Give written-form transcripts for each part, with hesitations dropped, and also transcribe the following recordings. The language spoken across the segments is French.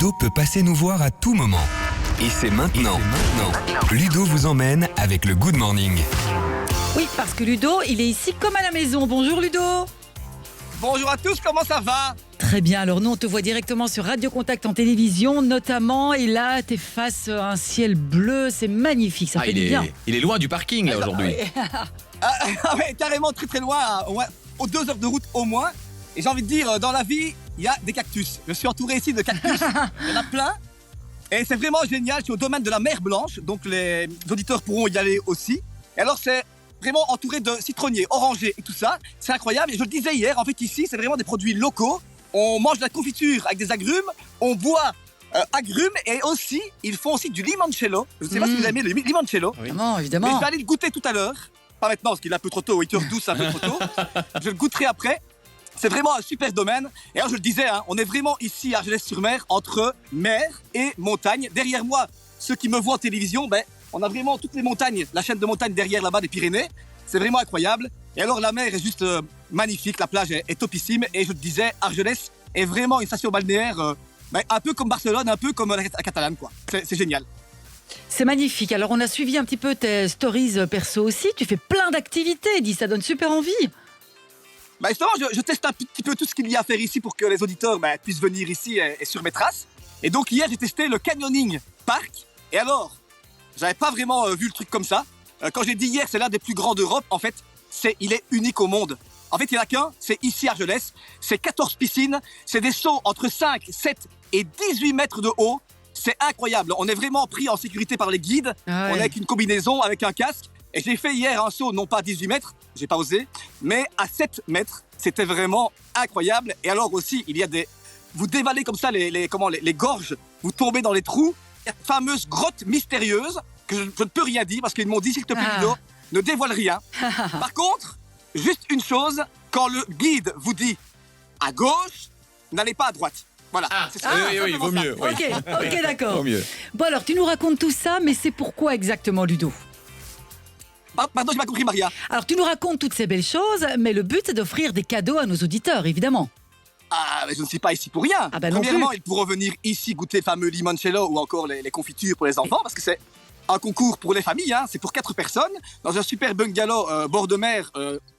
Ludo peut passer nous voir à tout moment. Et c'est maintenant. Ludo vous emmène avec le Good Morning. Oui, parce que Ludo, il est ici comme à la maison. Bonjour Ludo. Bonjour à tous, comment ça va? Très bien, alors nous on te voit directement sur Radio Contact en télévision notamment, et là t'es face à un ciel bleu, c'est magnifique, ça fait du bien. Il est loin du parking là aujourd'hui. Ouais, carrément très très loin, aux 2 heures de route au moins. Et j'ai envie de dire, dans la vie, il y a des cactus. Je suis entouré ici de cactus, il y en a plein. Et c'est vraiment génial, je suis au domaine de la mer Blanche, donc les auditeurs pourront y aller aussi. Et alors c'est vraiment entouré de citronniers, orangers et tout ça, c'est incroyable. Et je le disais hier, en fait ici c'est vraiment des produits locaux. On mange de la confiture avec des agrumes, on boit agrumes et aussi, ils font aussi du limoncello. Je ne sais pas si vous aimez le limoncello. Évidemment, Mais évidemment. je vais aller le goûter tout à l'heure. Pas maintenant parce qu'il est un peu trop tôt, 8h12 c'est un peu trop tôt. Je le goûterai après. C'est vraiment un super domaine. Et alors je le disais, on est vraiment ici à Argelès-sur-Mer, entre mer et montagne. Derrière moi, ceux qui me voient en télévision, on a vraiment toutes les montagnes, la chaîne de montagnes derrière là-bas des Pyrénées. C'est vraiment incroyable. Et alors la mer est juste magnifique, la plage est topissime. Et je te disais, Argelès est vraiment une station balnéaire un peu comme Barcelone, un peu comme la Catalane, quoi. C'est génial. C'est magnifique, alors on a suivi un petit peu tes stories perso aussi, tu fais plein d'activités, dis, ça donne super envie. Justement, je teste un petit peu tout ce qu'il y a à faire ici pour que les auditeurs puissent venir ici et sur mes traces. Et donc hier, j'ai testé le canyoning park. Et alors, j'avais pas vraiment vu le truc comme ça. Quand j'ai dit hier, c'est l'un des plus grands d'Europe, en fait, il est unique au monde. En fait, il n'y en a qu'un, c'est ici à Argelès. C'est 14 piscines, c'est des sauts entre 5, 7 et 18 mètres de haut. C'est incroyable. On est vraiment pris en sécurité par les guides. Ah ouais. On est avec une combinaison, avec un casque. Et j'ai fait hier un saut, non pas à 18 mètres, j'ai pas osé, mais à 7 mètres. C'était vraiment incroyable. Et alors aussi, vous dévalez comme ça les gorges, vous tombez dans les trous. Cette fameuse grotte mystérieuse, que je ne peux rien dire parce qu'ils m'ont dit, s'il te plaît, Ludo, ne dévoile rien. Par contre, juste une chose, quand le guide vous dit à gauche, n'allez pas à droite. Voilà. C'est ça. Oui, vaut mieux. Oui. Ok, d'accord. Vaut mieux. Bon alors, tu nous racontes tout ça, mais c'est pourquoi exactement Ludo? Pardon, j'ai pas compris, Maria. Alors tu nous racontes toutes ces belles choses, mais le but c'est d'offrir des cadeaux à nos auditeurs, évidemment. Ah, mais je ne suis pas ici pour rien. Ah ben non Premièrement, plus. ils pourront venir ici goûter le fameux limoncello ou encore les confitures pour les enfants, parce que c'est un concours pour les familles, c'est pour 4 personnes, dans un super bungalow bord de mer,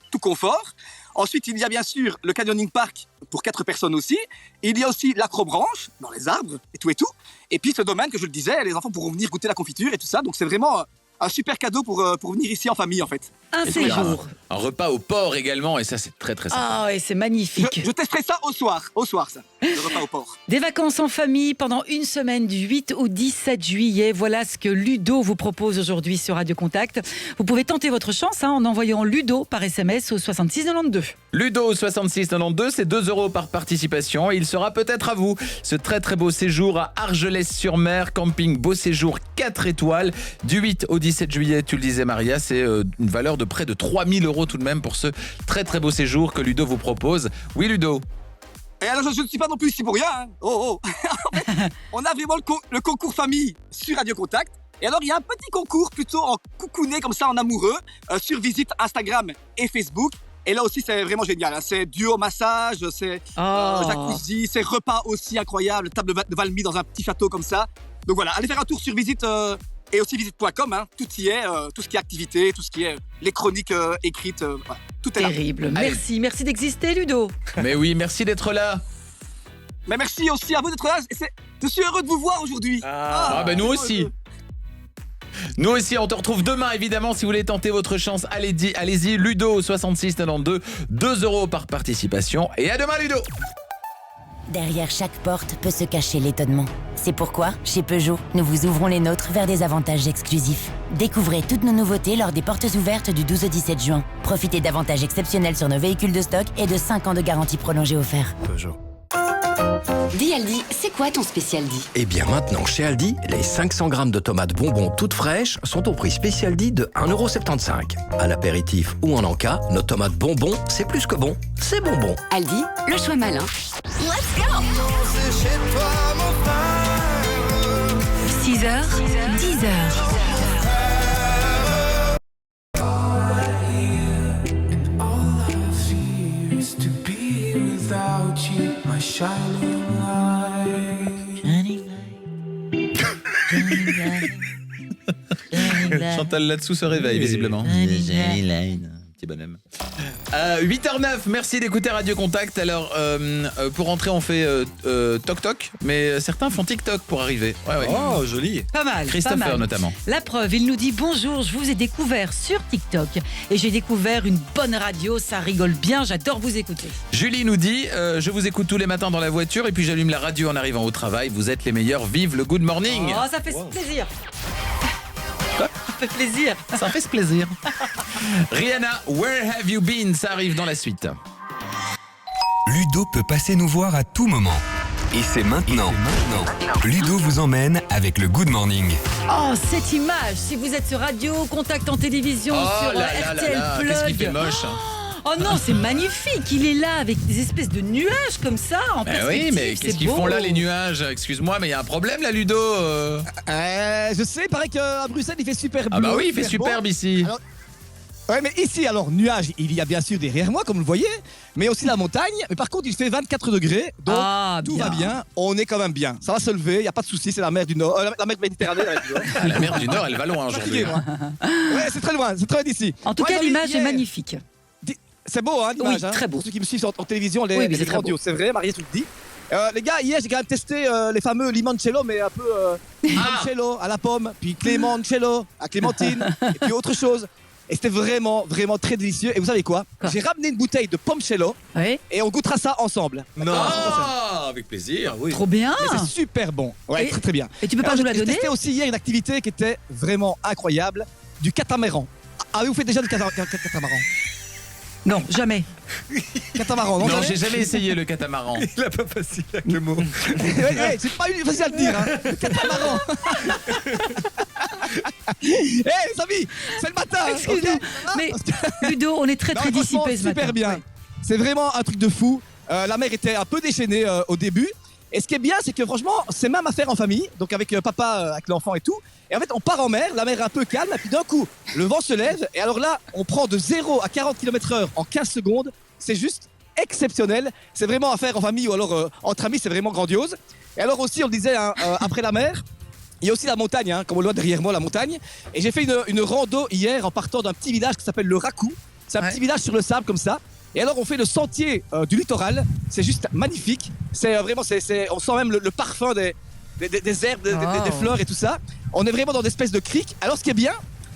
tout confort. Ensuite, il y a bien sûr le canyoning park pour 4 personnes aussi. Il y a aussi l'acrobranche, dans les arbres, et tout et tout. Et puis ce domaine que je le disais, les enfants pourront venir goûter la confiture et tout ça, donc c'est vraiment un super cadeau pour venir ici en famille en fait. Un Et puis, séjour. un repas au port également, et ça c'est très très sympa. Ah ouais, c'est magnifique. Je testerai ça au soir ça, le repas au port. Des vacances en famille pendant une semaine du 8 au 17 juillet. Voilà ce que Ludo vous propose aujourd'hui sur Radio Contact. Vous pouvez tenter votre chance en envoyant Ludo par SMS au 66 92. Ludo 6692, c'est 2 € par participation et il sera peut-être à vous. Ce très très beau séjour à Argelès-sur-Mer, camping beau séjour 4 étoiles. Du 8 au 17 juillet, tu le disais Maria, c'est une valeur de près de 3000 € tout de même pour ce très très beau séjour que Ludo vous propose. Oui Ludo. Et alors je ne suis pas non plus ici pour rien. En fait, on a vraiment le concours famille sur Radio Contact. Et alors il y a un petit concours plutôt en coucouné comme ça en amoureux sur visite Instagram et Facebook. Et là aussi c'est vraiment génial, c'est duo massage, c'est jacuzzi, c'est repas aussi incroyable, table de Valmy dans un petit château comme ça. Donc voilà, allez faire un tour sur visite et aussi visite.com, tout y est, tout ce qui est activité, tout ce qui est les chroniques écrites, voilà, tout est là. Terrible. Merci d'exister Ludo. Mais oui, merci d'être là. Mais merci aussi à vous d'être là, je suis heureux de vous voir aujourd'hui. Nous aussi. Nous aussi, on te retrouve demain évidemment si vous voulez tenter votre chance. Allez-y, Ludo 6692, 2 € par participation. Et à demain Ludo. Derrière chaque porte peut se cacher l'étonnement. C'est pourquoi, chez Peugeot, nous vous ouvrons les nôtres vers des avantages exclusifs. Découvrez toutes nos nouveautés lors des portes ouvertes du 12 au 17 juin. Profitez d'avantages exceptionnels sur nos véhicules de stock et de 5 ans de garantie prolongée offerts. Peugeot. Dis Aldi, c'est quoi ton spécial dit? Et bien maintenant, chez Aldi, les 500 grammes de tomates bonbons toutes fraîches sont au prix spécial dit de 1,75 €. À l'apéritif ou en encas, nos tomates bonbons, c'est plus que bon, c'est bonbon. Aldi, le choix malin. Let's go! 6h, 10h. Shining light. Chantal là-dessous se réveille visiblement. Petit bonhomme. 8h09, merci d'écouter Radio Contact. Alors, pour rentrer, on fait toc-toc, mais certains font TikTok pour arriver. Ouais. Oh, joli. Pas mal. Christopher pas mal. notamment. La preuve, il nous dit bonjour, je vous ai découvert sur TikTok et j'ai découvert une bonne radio, ça rigole bien, j'adore vous écouter. Julie nous dit je vous écoute tous les matins dans la voiture et puis j'allume la radio en arrivant au travail. Vous êtes les meilleurs, vive le good morning. Oh, ça fait plaisir. Ça fait plaisir. Ça fait ce plaisir. Rihanna, Where Have You Been? Ça arrive dans la suite. Ludo peut passer nous voir à tout moment. Et c'est maintenant. Ludo vous emmène avec le Good Morning. Oh, cette image, si vous êtes sur Radio, Contact en télévision, sur RTL Plug. Qu'est-ce qu'il fait moche. Oh non, c'est magnifique. Il est là avec des espèces de nuages comme ça en perspective. Oui, mais qu'est-ce qu'ils font là les nuages? Excuse-moi, mais il y a un problème là, Ludo. Je sais, il paraît qu'à Bruxelles il fait super bleu. Ah bah oui, il fait superbe ici. Alors, ouais, mais ici, alors, nuages, il y a bien sûr derrière moi, comme vous le voyez, mais aussi la montagne. Mais par contre, il fait 24 degrés, donc tout va bien. On est quand même bien. Ça va se lever, il n'y a pas de souci, c'est la mer du Nord, la mer Méditerranée. La mer du Nord, elle va loin aujourd'hui. Ouais, c'est très loin d'ici. En tout cas, l'image est magnifique. C'est beau, hein, l'image. Oui, très beau. Pour ceux qui me suivent en télévision, les c'est très radios, c'est vrai, Marie tout le dit. Les gars, hier, j'ai quand même testé les fameux limoncello, mais un peu limoncello à la pomme, puis clémencello à clémentine, et puis autre chose. Et c'était vraiment, vraiment très délicieux. Et vous savez quoi? J'ai ramené une bouteille de pomcello et on goûtera ça ensemble. Non, avec plaisir. Oui. Trop bien. Mais c'est super bon. Ouais, très très bien. Et tu peux pas nous la donner? J'ai testé aussi hier une activité qui était vraiment incroyable, du catamaran. Ah, vous faites déjà du catamaran? Non, jamais. Catamaran, non? Non, j'ai jamais essayé le catamaran. Il a pas facile avec le mot. Ouais, c'est pas facile à le dire, hein. Le catamaran. Les amis, c'est le matin. Excuse-nous, mais Ludo, on est très dissipé ce matin. Super bien. C'est vraiment un truc de fou. La mer était un peu déchaînée au début. Et ce qui est bien, c'est que franchement, c'est même à faire en famille, donc avec papa, avec l'enfant et tout. Et en fait, on part en mer, la mer est un peu calme, et puis d'un coup, le vent se lève, et alors là, on prend de 0 à 40 km/h en 15 secondes. C'est juste exceptionnel. C'est vraiment à faire en famille ou alors entre amis, c'est vraiment grandiose. Et alors aussi, on le disait, hein, après la mer, il y a aussi la montagne, hein, comme on le voit derrière moi, la montagne. Et j'ai fait une rando hier en partant d'un petit village qui s'appelle le Racou. C'est un petit village sur le sable comme ça. Et alors on fait le sentier du littoral. C'est juste magnifique. C'est vraiment, on sent même le parfum des herbes, des fleurs et tout ça. On est vraiment dans des espèces de criques. Alors ce qui est bien,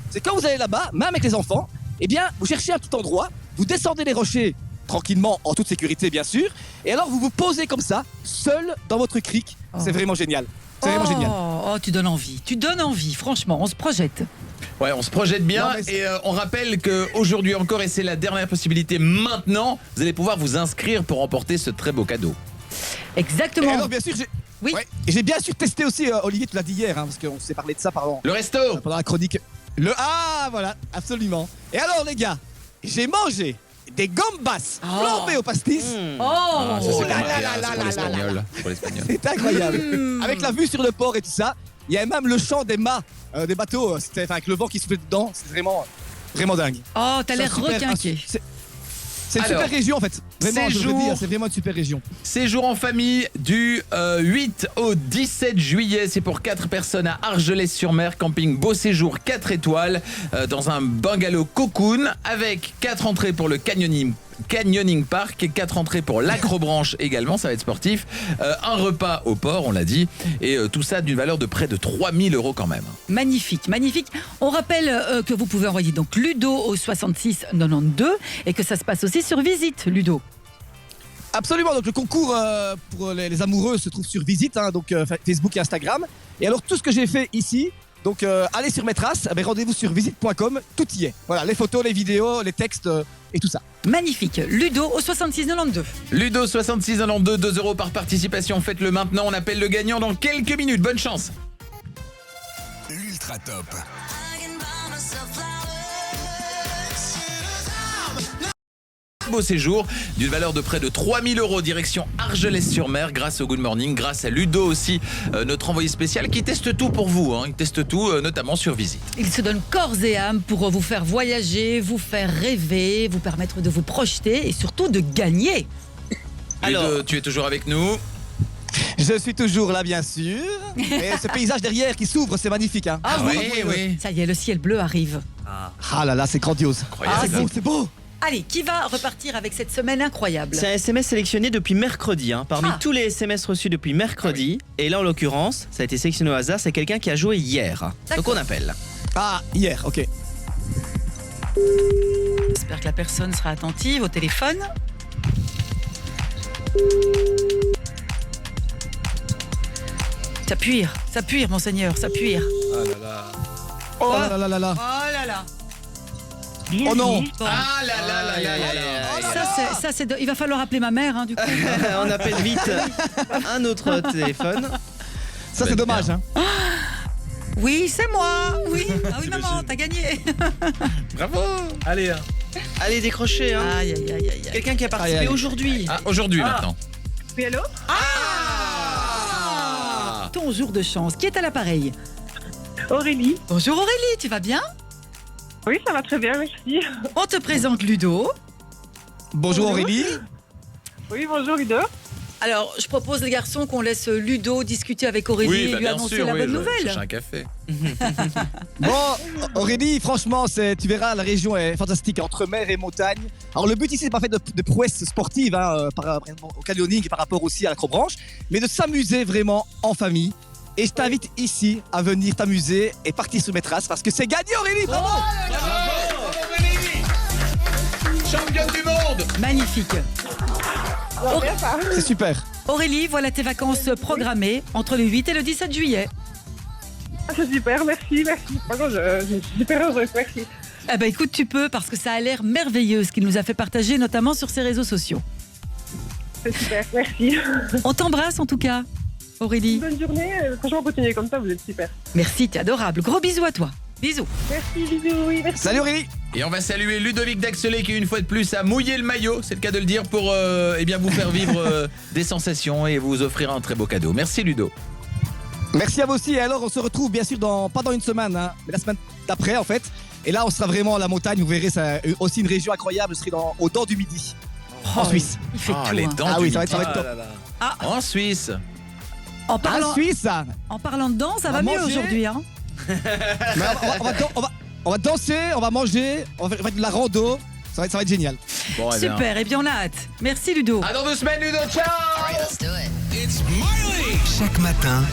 c'est quand vous allez là-bas, même avec les enfants, eh bien vous cherchez un petit endroit, vous descendez les rochers tranquillement, en toute sécurité bien sûr. Et alors vous vous posez comme ça, seul dans votre crique. C'est vraiment génial. C'est vraiment génial. Oh, tu donnes envie. Tu donnes envie, franchement, on se projette. Ouais, on se projette bien. Non, et on rappelle qu'aujourd'hui encore, et c'est la dernière possibilité maintenant, vous allez pouvoir vous inscrire pour remporter ce très beau cadeau. Exactement. Et alors bien sûr, j'ai bien sûr testé aussi, Olivier, tu l'as dit hier, hein, parce qu'on s'est parlé de ça pendant Le resto. la chronique. Ah, voilà, absolument. Et alors les gars, j'ai mangé des gambas flambées au pastis. Ah, ça, c'est là pas là mal, là c'est là pour là l'espagnol. Pour l'espagnol. C'est incroyable. Avec la vue sur le port et tout ça. Il y avait même le chant des mâts des bateaux. C'était avec le vent qui soufflait dedans. C'est vraiment, vraiment dingue. Oh, t'as l'air requinqué. C'est une super région en fait. Vraiment, je veux dire, c'est vraiment une super région. Séjour en famille du 8 au 17 juillet. C'est pour 4 personnes à Argelès-sur-Mer. Camping Beau Séjour 4 étoiles dans un bungalow cocoon avec 4 entrées pour le Canyoning Park et 4 entrées pour l'Acrobranche également, ça va être sportif. Un repas au port, on l'a dit. Et tout ça d'une valeur de près de 3 000 € quand même. Magnifique, magnifique. On rappelle que vous pouvez envoyer donc Ludo au 66 92 et que ça se passe aussi sur Visite, Ludo. Absolument, donc le concours pour les amoureux se trouve sur Visite, hein, donc Facebook et Instagram. Et alors tout ce que j'ai fait ici, donc allez sur mes traces, rendez-vous sur visite.com, tout y est. Voilà, les photos, les vidéos, les textes et tout ça. Magnifique. Ludo au 66 92. Ludo 66 92, 2 € par participation. Faites-le maintenant, on appelle le gagnant dans quelques minutes. Bonne chance. L'Ultra Top. Beau séjour d'une valeur de près de 3 000 € direction Argelès-sur-Mer grâce au Good Morning, grâce à Ludo aussi, notre envoyé spécial qui teste tout pour vous, hein. Il teste tout notamment sur Visite. Il se donne corps et âme pour vous faire voyager, vous faire rêver, vous permettre de vous projeter et surtout de gagner. Ludo, tu es toujours avec nous? Je suis toujours là, bien sûr. Et ce paysage derrière qui s'ouvre, c'est magnifique. Hein. Ah oui. Ça y est, le ciel bleu arrive. Ah là là, c'est grandiose. Incroyable. C'est beau. Allez, qui va repartir avec cette semaine incroyable? C'est un SMS sélectionné depuis mercredi, parmi tous les SMS reçus depuis mercredi. Et là, en l'occurrence, ça a été sélectionné au hasard, c'est quelqu'un qui a joué hier. Donc on appelle. Ah, hier, ok. J'espère que la personne sera attentive au téléphone. Ça puire, monseigneur, ça puire. Oh là là là là. Oh là là. Oh non. Bon. Ah là là là là là là. Ça, c'est il va falloir appeler ma mère, du coup. On appelle vite un autre téléphone. Ça, c'est dommage. Hein. Oui, c'est moi. Oui. Ah oui, maman, t'as gagné. Bravo. Allez. Allez, décrochez. Aïe, aïe, aïe, aïe. Quelqu'un qui a participé Aïe, aïe. aujourd'hui. Ah, aujourd'hui maintenant. Oui, allô? Ton jour de chance. Qui est à l'appareil? Aurélie. Bonjour Aurélie, tu vas bien? Oui, ça va très bien, merci. On te présente Ludo. Bonjour Aurélie. Oui, bonjour Ludo. Alors, je propose les garçons qu'on laisse Ludo discuter avec Aurélie et lui bien annoncer sûr, la bonne je nouvelle. cherche un café. Bon, Aurélie, franchement, tu verras, la région est fantastique entre mer et montagne. Alors, le but ici, c'est pas fait de prouesse sportive par exemple, au canyoning et par rapport aussi à l'acrobranche, mais de s'amuser vraiment en famille. Et je t'invite ici à venir t'amuser et partir sur mes traces parce que c'est gagné, Aurélie. Bravo. Championne du monde. Magnifique. C'est super. Aurélie, voilà tes vacances programmées entre le 8 et le 17 juillet. Ah, c'est super, merci. Franchement, je suis super heureuse, merci. Eh ben écoute, tu peux parce que ça a l'air merveilleux ce qu'il nous a fait partager notamment sur ses réseaux sociaux. C'est super, merci. On t'embrasse en tout cas, Aurélie. Bonne journée, franchement, continuez comme ça, vous êtes super. Merci, t'es adorable. Gros bisous à toi. Bisous. Merci, bisous, oui, merci. Salut Aurélie. Et on va saluer Ludovic Daxelet qui une fois de plus a mouillé le maillot, c'est le cas de le dire, pour bien vous faire vivre des sensations et vous offrir un très beau cadeau. Merci Ludo. Merci à vous aussi. Et alors, on se retrouve bien sûr pas dans une semaine, mais la semaine d'après en fait. Et là, on sera vraiment à la montagne. Vous verrez, c'est aussi une région incroyable. Je serai aux Dents du Midi, en Suisse. Il fait tout. Les hein. dents Ah du oui, ça va midi. être top. Ah, En Suisse. en parlant, En Suisse. en parlant de danse, ça On va va mieux manger. aujourd'hui. Hein. Mais on va danser, on va manger, on va faire de la rando. Ça va être génial. Bon, eh bien. Super, et bien on a hâte. Merci Ludo. À dans 2 semaines Ludo, ciao. Chaque matin,